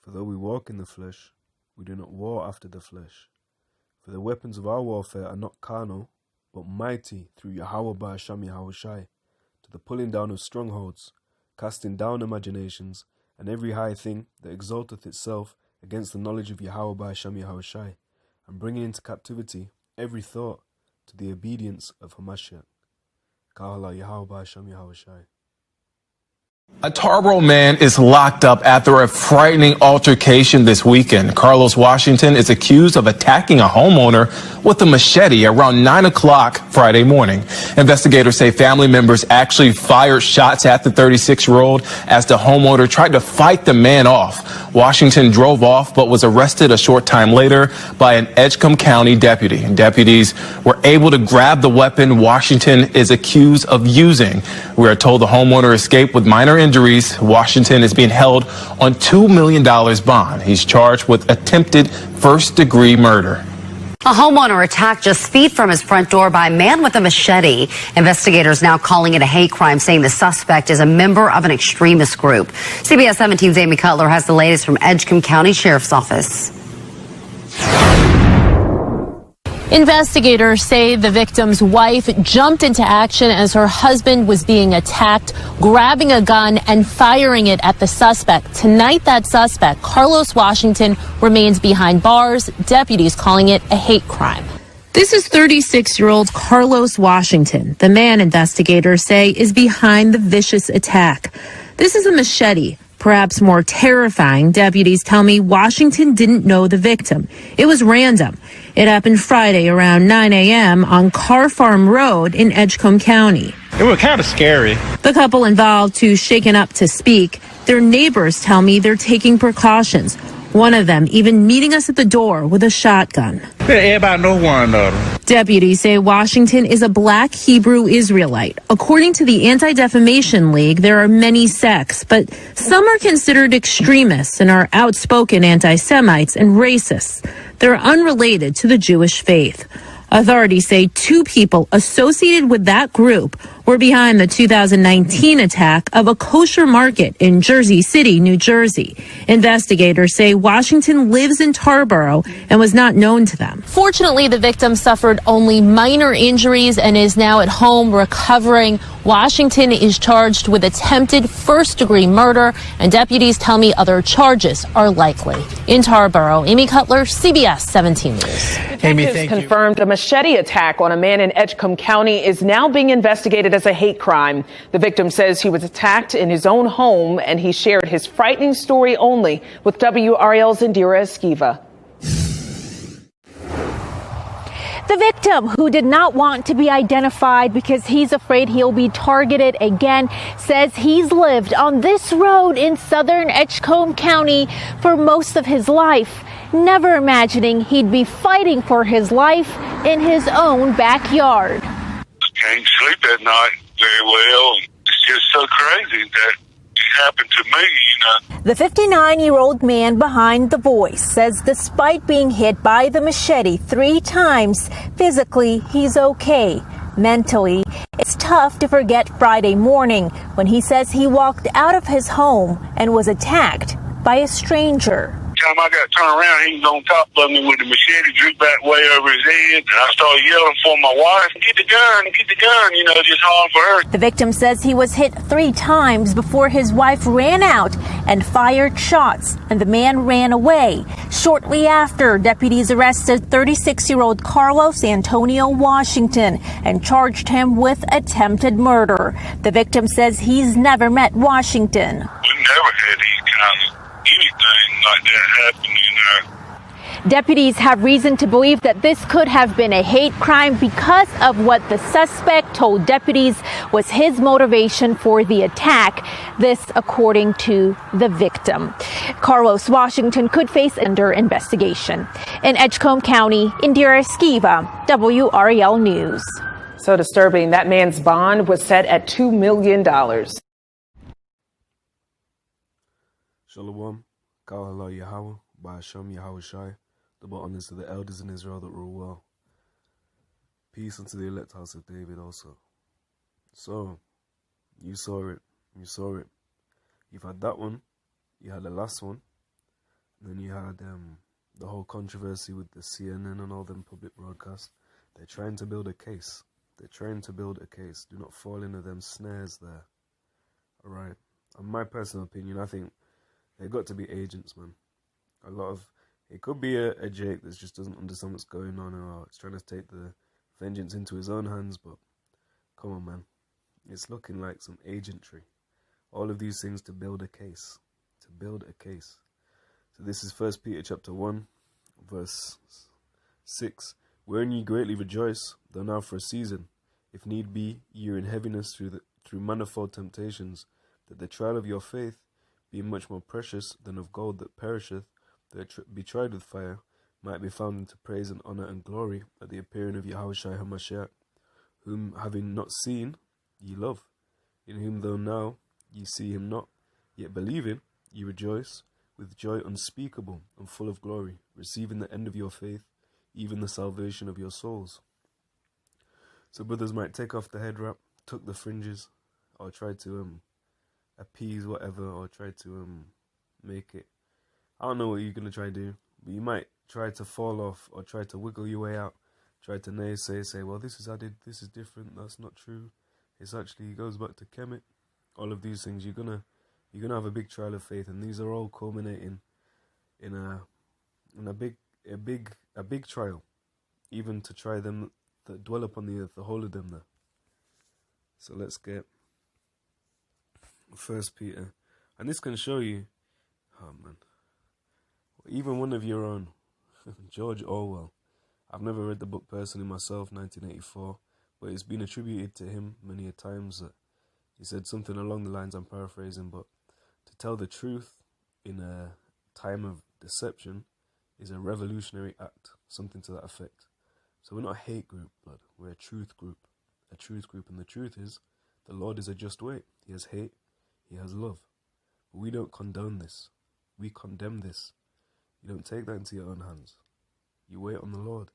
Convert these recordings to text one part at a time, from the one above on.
For though we walk in the flesh, we do not war after the flesh. For the weapons of our warfare are not carnal, but mighty through Yahawah bahasham Yahawashi, to the pulling down of strongholds, casting down imaginations, and every high thing that exalteth itself against the knowledge of Yahawah bahasham Yahawashi, and bringing into captivity every thought to the obedience of Hamashiach. Yahawah bahasham Yahawashi. A Tarboro man is locked up after a frightening altercation this weekend. Carlos Washington is accused of attacking a homeowner with a machete around 9 o'clock Friday morning. Investigators say family members actually fired shots at the 36-year-old as the homeowner tried to fight the man off. Washington drove off but was arrested a short time later by an Edgecombe County deputy. Deputies were able to grab the weapon Washington is accused of using. We are told the homeowner escaped with minor injuries. Washington is being held on $2 million bond. He's charged with attempted first-degree murder. A homeowner attacked just feet from his front door by a man with a machete. Investigators now calling it a hate crime, saying the suspect is a member of an extremist group. CBS 17's Amy Cutler has the latest from Edgecombe County Sheriff's Office. Investigators say the victim's wife jumped into action as her husband was being attacked, grabbing a gun and firing it at the suspect. Tonight, that suspect, Carlos Washington, remains behind bars, deputies calling it a hate crime. This is 36-year-old Carlos Washington, the man investigators say is behind the vicious attack. This is a machete. Perhaps more terrifying, deputies tell me Washington didn't know the victim. It was random. It happened Friday around 9 a.m. on Carr Farm Road in Edgecombe County. It was kind of scary. The couple involved, too shaken up to speak. Their neighbors tell me they're taking precautions. One of them even meeting us at the door with a shotgun. Everybody know one another. Deputies say Washington is a black Hebrew Israelite. According to the Anti-Defamation League, there are many sects, but some are considered extremists and are outspoken anti-Semites and racists. They're unrelated to the Jewish faith. Authorities say 2 people associated with that group were behind the 2019 attack of a kosher market in Jersey City, New Jersey. Investigators say Washington lives in Tarboro and was not known to them. Fortunately, the victim suffered only minor injuries and is now at home recovering. Washington is charged with attempted first-degree murder, and deputies tell me other charges are likely. In Tarboro, Amy Cutler, CBS 17 News. Amy, thank you. Confirmed a machete attack on a man in Edgecombe County is now being investigated as a hate crime. The victim says he was attacked in his own home, and he shared his frightening story only with WRL's Indira Esquiva. The victim, who did not want to be identified because he's afraid he'll be targeted again, says he's lived on this road in southern Edgecombe County for most of his life, never imagining he'd be fighting for his life in his own backyard. Can't sleep at night very well. It's just so crazy that it happened to me, you know. The 59-year-old man behind the voice says despite being hit by the machete 3 times, physically he's okay. Mentally, it's tough to forget Friday morning when he says he walked out of his home and was attacked by a stranger. Time I got turned around, he was on top of me with the machete, drew back way over his head, and I started yelling for my wife, get the gun, you know, just hollering for her. The victim says he was hit 3 times before his wife ran out and fired shots, and the man ran away. Shortly after, deputies arrested 36-year-old Carlos Antonio Washington and charged him with attempted murder. The victim says he's never met Washington. We never had these kind of anything like that happen, you know. Deputies have reason to believe that this could have been a hate crime because of what the suspect told deputies was his motivation for the attack. This, according to the victim. Carlos Washington could face under investigation. In Edgecombe County, Indira Esquiva, WRL News. So disturbing. That man's bond was set at $2 million. Shalom, Yahawah, bahasham Yahawashi. The bottom is to the elders in Israel that rule well. Peace unto the elect house of David also. So, you saw it. You've had that one. You had the last one. Then you had the whole controversy with the CNN and all them public broadcasts. They're trying to build a case. They're trying to build a case. Do not fall into them snares there. Alright. In my personal opinion, I think they've got to be agents, man. It could be a Jake that just doesn't understand what's going on, or it's trying to take the vengeance into his own hands, but come on, man. It's looking like some agentry. All of these things to build a case. To build a case. So this is 1 Peter chapter 1, verse 6. Wherein ye greatly rejoice, though now for a season, if need be, ye are in heaviness through manifold temptations, that the trial of your faith, being much more precious than of gold that perisheth, though it be tried with fire, might be found unto praise and honour and glory at the appearing of Yahawashi HaMashiach, whom having not seen, ye love, in whom though now ye see him not, yet believing, ye rejoice, with joy unspeakable and full of glory, receiving the end of your faith, even the salvation of your souls. So brothers might take off the head wrap, tuck the fringes, or try to appease whatever, or try to make it. I don't know what you're gonna try to do, but you might try to fall off or try to wiggle your way out. Try to naysay, say, well, this is added, this is different, that's not true. It's actually goes back to Kemet. All of these things, you're gonna have a big trial of faith, and these are all culminating in a big trial, even to try them that dwell upon the earth, the whole of them there. So let's get 1 Peter, and this can show you, oh man, even one of your own, George Orwell. I've never read the book personally myself, 1984, but it's been attributed to him many a times that he said something along the lines, I'm paraphrasing, but to tell the truth in a time of deception is a revolutionary act, something to that effect. So we're not a hate group, blood. We're a truth group. A truth group, and the truth is, the Lord is a just weight. He has hate, he has love. But we don't condone this. We condemn this. You don't take that into your own hands. You wait on the Lord.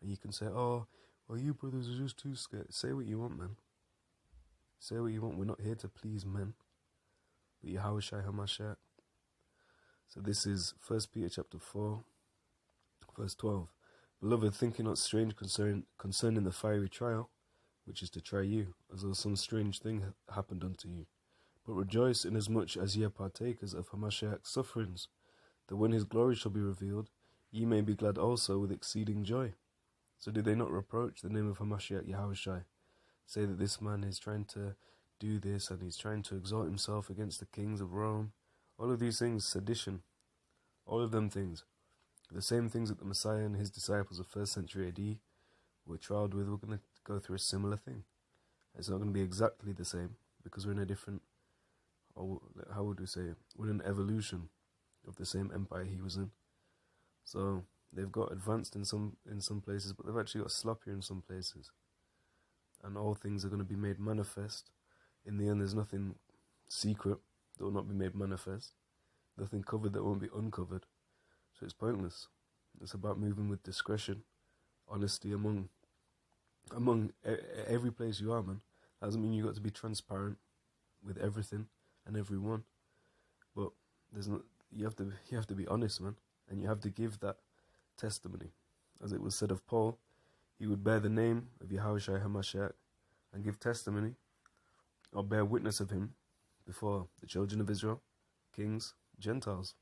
And you can say, oh, well, you brothers are just too scared. Say what you want, man. Say what you want. We're not here to please men, but Yahawashi HaMashiach. So this is 1 Peter chapter 4, verse 12. Beloved, think ye not strange concerning the fiery trial, which is to try you, as though some strange thing happened unto you. But rejoice inasmuch as ye are partakers of Hamashiach's sufferings, that when his glory shall be revealed, ye may be glad also with exceeding joy. So did they not reproach the name of Hamashiach Yahawashi, say that this man is trying to do this, and he's trying to exalt himself against the kings of Rome? All of these things, sedition, all of them things, the same things that the Messiah and his disciples of 1st century AD were trialed with. We're going to go through a similar thing. It's not going to be exactly the same, because we're in a different, or how would we say it? We're in an evolution of the same empire he was in. So they've got advanced in some places, but they've actually got sloppier in some places. And all things are going to be made manifest. In the end, there's nothing secret that will not be made manifest. Nothing covered that won't be uncovered. So it's pointless. It's about moving with discretion, honesty among every place you are, man. That doesn't mean you got to be transparent with everything and everyone, but you have to be honest, man, and you have to give that testimony. As it was said of Paul, he would bear the name of Yahawashi HaMashiach and give testimony or bear witness of him before the children of Israel, kings, Gentiles.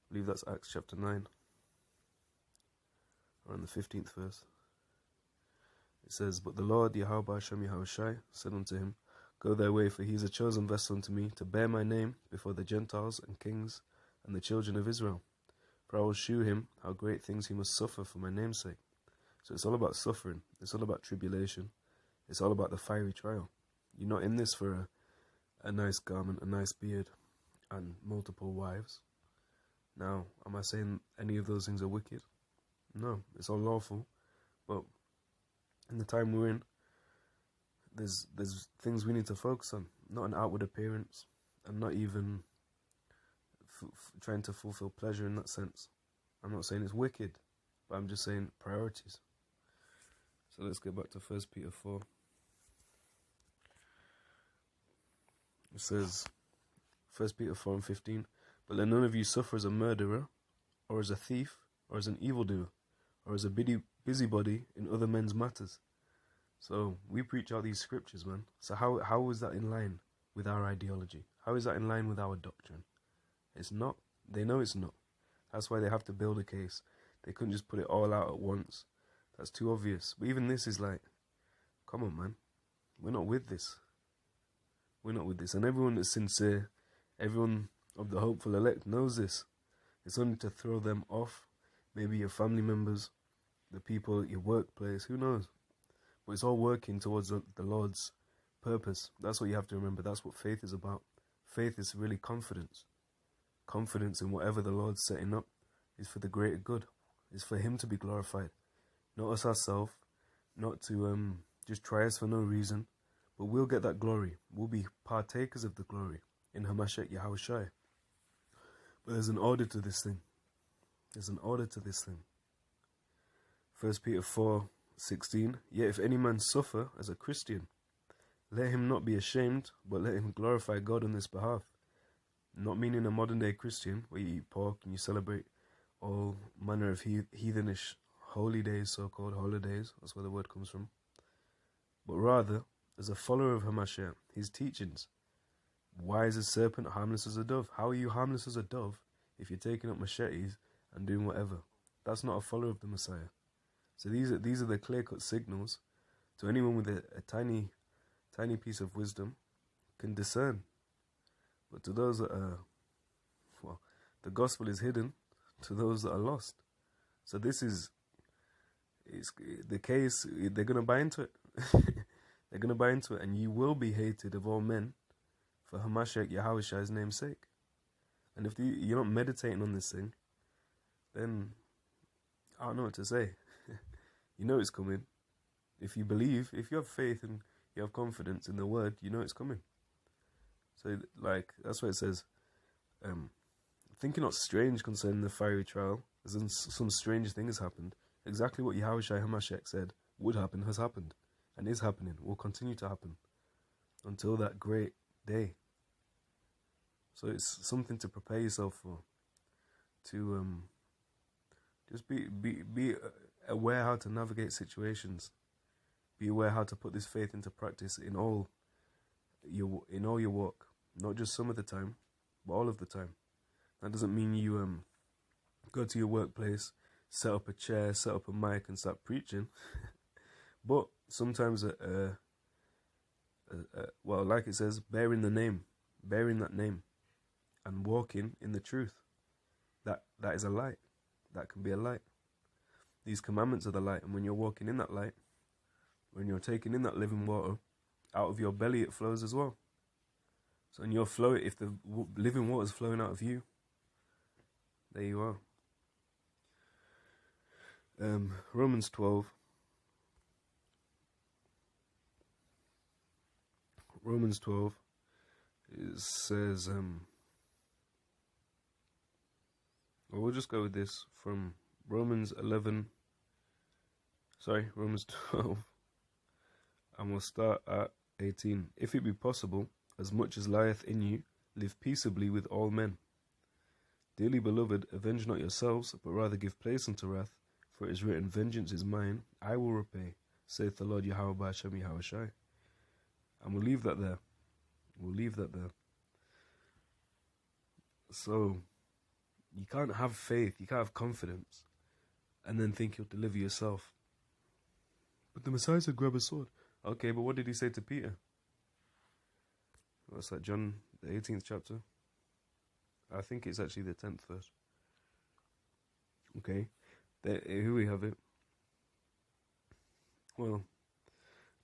I believe that's Acts chapter 9, around the 15th verse. It says, But the Lord, Yahawah bahasham Yahawashi, said unto him, Go thy way, for he is a chosen vessel unto me, to bear my name before the Gentiles and kings and the children of Israel. For I will shew him how great things he must suffer for my name's sake. So it's all about suffering. It's all about tribulation. It's all about the fiery trial. You're not in this for a nice garment, a nice beard, and multiple wives. Now, am I saying any of those things are wicked? No, it's all lawful. But in the time we're in, there's things we need to focus on, not an outward appearance, and not even trying to fulfill pleasure in that sense. I'm not saying it's wicked, but I'm just saying priorities. So let's get back to 1 Peter 4. It says, 1 Peter 4 and 15, But let none of you suffer as a murderer, or as a thief, or as an evildoer, or as a busybody in other men's matters. So we preach out these scriptures, man. So how is that in line with our ideology? How is that in line with our doctrine? It's not. They know it's not. That's why they have to build a case. They couldn't just put it all out at once. That's too obvious. But even this is like, come on, man. We're not with this. We're not with this. And everyone that's sincere, everyone of the hopeful elect knows this. It's only to throw them off. Maybe your family members, the people at your workplace, who knows? But it's all working towards the Lord's purpose. That's what you have to remember. That's what faith is about. Faith is really confidence. Confidence in whatever the Lord's setting up is for the greater good. It's for Him to be glorified. Not us ourselves. Not to just try us for no reason. But we'll get that glory. We'll be partakers of the glory in Hamashiach Yahawashi. But there's an order to this thing. There's an order to this thing. 1 Peter 4:16. Yet if any man suffer as a Christian, let him not be ashamed, but let him glorify God on this behalf. Not meaning a modern day Christian where you eat pork and you celebrate all manner of heathenish holy days, so-called holidays. That's where the word comes from. But rather, as a follower of Hamashiach, his teachings, wise as serpent, harmless as a dove. How are you harmless as a dove if you're taking up machetes and doing whatever? That's not a follower of the Messiah. So these are the clear-cut signals to anyone with a tiny piece of wisdom can discern. But to those that are, well, the gospel is hidden to those that are lost. So it's the case. They're going to buy into it. They're going to buy into it, and you will be hated of all men for Hamashiach Yahawashi's name's sake. And if you're not meditating on this thing, then I don't know what to say. You know it's coming. If you believe, if you have faith and you have confidence in the word, you know it's coming. So, like, that's what it says. Thinking not strange concerning the fiery trial, as in some strange thing has happened. Exactly what Yahawashi Hamashiach said would happen has happened, and is happening, will continue to happen, until that great day. So it's something to prepare yourself for. To just be aware how to navigate situations. Be aware how to put this faith into practice in all your walk, not just some of the time, but all of the time. That doesn't mean you go to your workplace, set up a chair, set up a mic, and start preaching. But sometimes, well, like it says, bearing that name, and walking in the truth. That is a light. That can be a light. These commandments are the light, and when you're walking in that light, when you're taking in that living water, out of your belly it flows as well. So in your flow, if the living water is flowing out of you, there you are. Romans 12. Romans 12. It says, well, we'll just go with this from Romans 12, and we'll start at 18. If it be possible, as much as lieth in you, live peaceably with all men. Dearly beloved, avenge not yourselves, but rather give place unto wrath, for it is written, vengeance is mine, I will repay, saith the Lord Yahawah bahasham Yahawashi. And we'll leave that there. So, you can't have faith, you can't have confidence, and then think you'll deliver yourself. But the Messiah said, grab a sword. Okay, but what did he say to Peter? What's that, John, the 18th chapter? I think it's actually the 10th verse. Okay, here we have it. Well,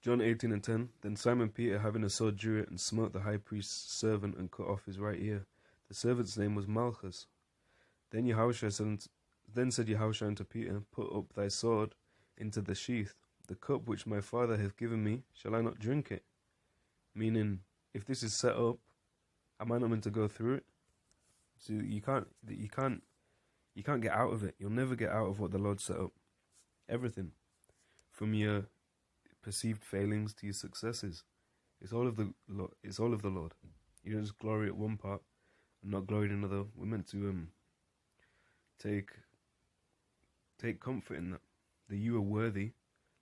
John 18:10. Then Simon Peter, having a sword, drew it and smote the high priest's servant and cut off his right ear. The servant's name was Malchus. Then said Yahawashi unto Peter, put up thy sword into the sheath. The cup which my Father hath given me, shall I not drink it? Meaning, if this is set up, am I not meant to go through it? So you can't get out of it. You'll never get out of what the Lord set up. Everything, from your perceived failings to your successes, it's all of the Lord. You don't just glory at one part and not glory in another. We're meant to take comfort in that you are worthy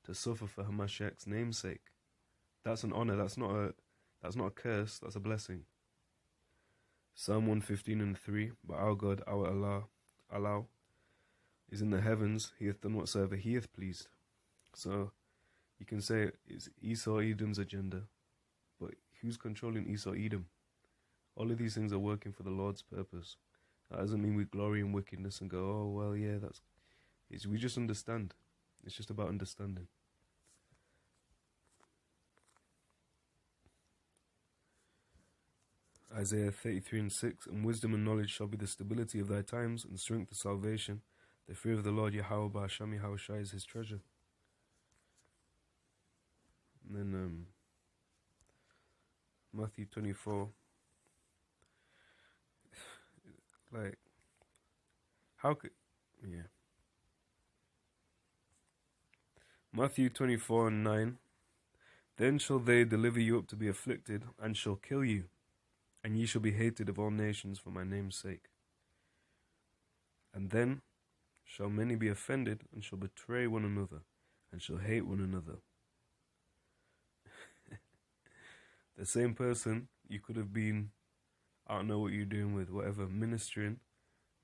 to suffer for Hamashiach's namesake. That's an honor. That's not a curse. That's a blessing. Psalm 115:3. But our God, our Allah, is in the heavens. He hath done whatsoever he hath pleased. So you can say it's Esau Edom's agenda, but who's controlling Esau Edom? All of these things are working for the Lord's purpose. That doesn't mean we glory in wickedness and go, oh well, yeah, we just understand. It's just about understanding. Isaiah 33:6. And wisdom and knowledge shall be the stability of thy times, and strength of salvation. The fear of the Lord Yahawah, bahasham, Yahawashi is his treasure. And then Matthew 24. Like, how could, yeah. Matthew 24:9. Then shall they deliver you up to be afflicted, and shall kill you, and ye shall be hated of all nations for my name's sake. And then shall many be offended, and shall betray one another, and shall hate one another. The same person you could have been, I don't know what you're doing with, whatever, ministering,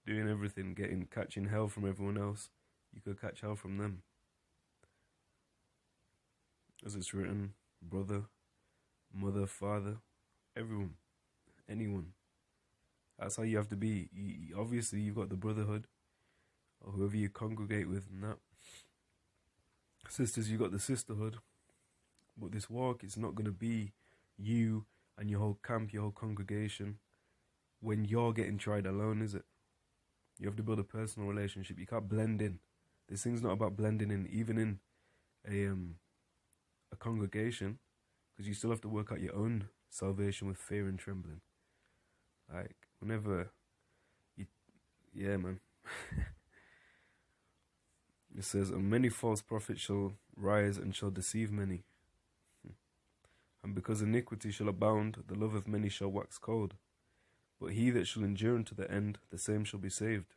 doing everything, catching hell from everyone else, you could catch hell from them. As it's written, brother, mother, father, everyone, anyone. That's how you have to be. Obviously, you've got the brotherhood, or whoever you congregate with, and that. Sisters, you got the sisterhood. But this walk is not going to be you and your whole camp, your whole congregation, when you're getting tried alone, is it? You have to build a personal relationship. You can't blend in. This thing's not about blending in, even in a congregation, because you still have to work out your own salvation with fear and trembling. Like, whenever yeah, man. It says, and many false prophets shall rise and shall deceive many. And because iniquity shall abound, the love of many shall wax cold. But he that shall endure unto the end, the same shall be saved.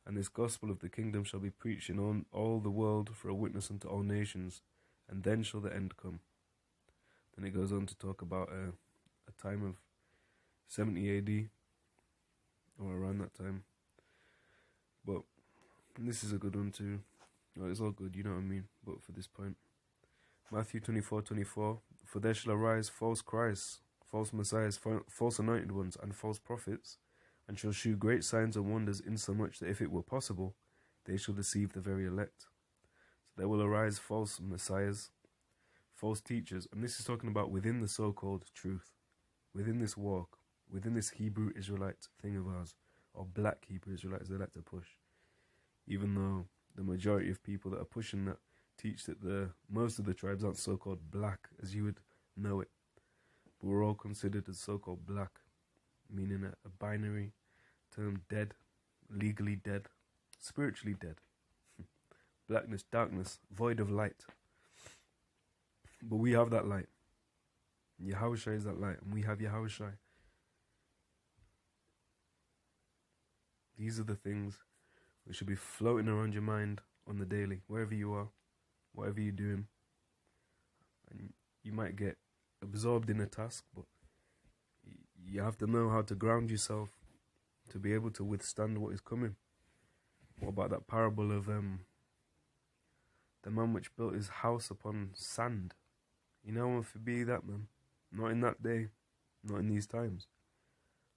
And this gospel of the kingdom shall be preached in all the world for a witness unto all nations, and then shall the end come. Then it goes on to talk about a time of 70 AD, or around that time. But this is a good one too. Well, it's all good, you know what I mean, but for this point. Matthew 24:24. For there shall arise false Christs, false messiahs, false anointed ones, and false prophets, and shall shew great signs and wonders, insomuch that if it were possible, they shall deceive the very elect. So there will arise false messiahs, false teachers, and this is talking about within the so-called truth, within this walk, within this Hebrew Israelite thing of ours, or black Hebrew Israelites they like to push. Even though the majority of people that are pushing that teach that most of the tribes aren't so-called black as you would know it. But we're all considered as so-called black, meaning a binary term, dead, legally dead, spiritually dead. Blackness, darkness, void of light. But we have that light. Yahawashi is that light, and we have Yahawashi. These are the things which should be floating around your mind on the daily, wherever you are, whatever you're doing. And you might get absorbed in a task, but you have to know how to ground yourself to be able to withstand what is coming. What about that parable of the man which built his house upon sand? You know, if it be that, man, not in that day, not in these times.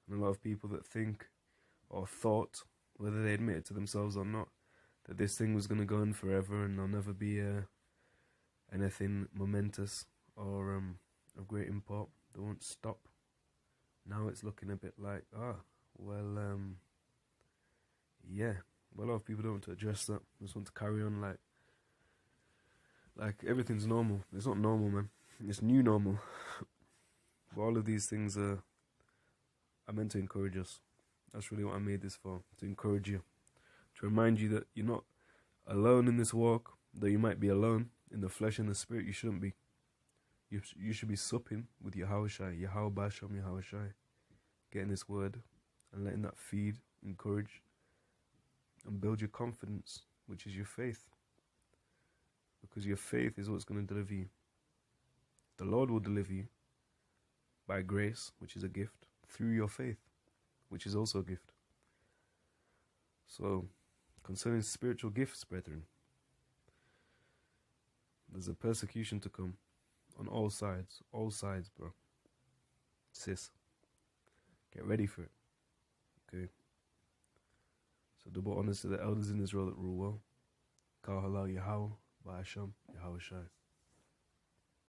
And a lot of people that think or thought, whether they admit it to themselves or not, that this thing was going to go on forever and there'll never be anything momentous or of great import that won't stop. Now it's looking a bit like, yeah. Well, a lot of people don't want to address that. They just want to carry on like everything's normal. It's not normal, man. It's new normal. But all of these things are meant to encourage us. That's really what I made this for, to encourage you. To remind you that you're not alone in this walk, though you might be alone in the flesh and the spirit. You shouldn't be. You should be supping with Yahawashi, Yahawah, bahasham, Yahawashi. getting this word and letting that feed, encourage, and build your confidence, which is your faith. Because your faith is what's going to deliver you. The Lord will deliver you by grace, which is a gift, through your faith, which is also a gift. So, concerning spiritual gifts, brethren, there's a persecution to come on all sides, bro. Sis, get ready for it, okay? So double honors to the elders in Israel that rule well. Yahawah, bahasham, Yahawashi.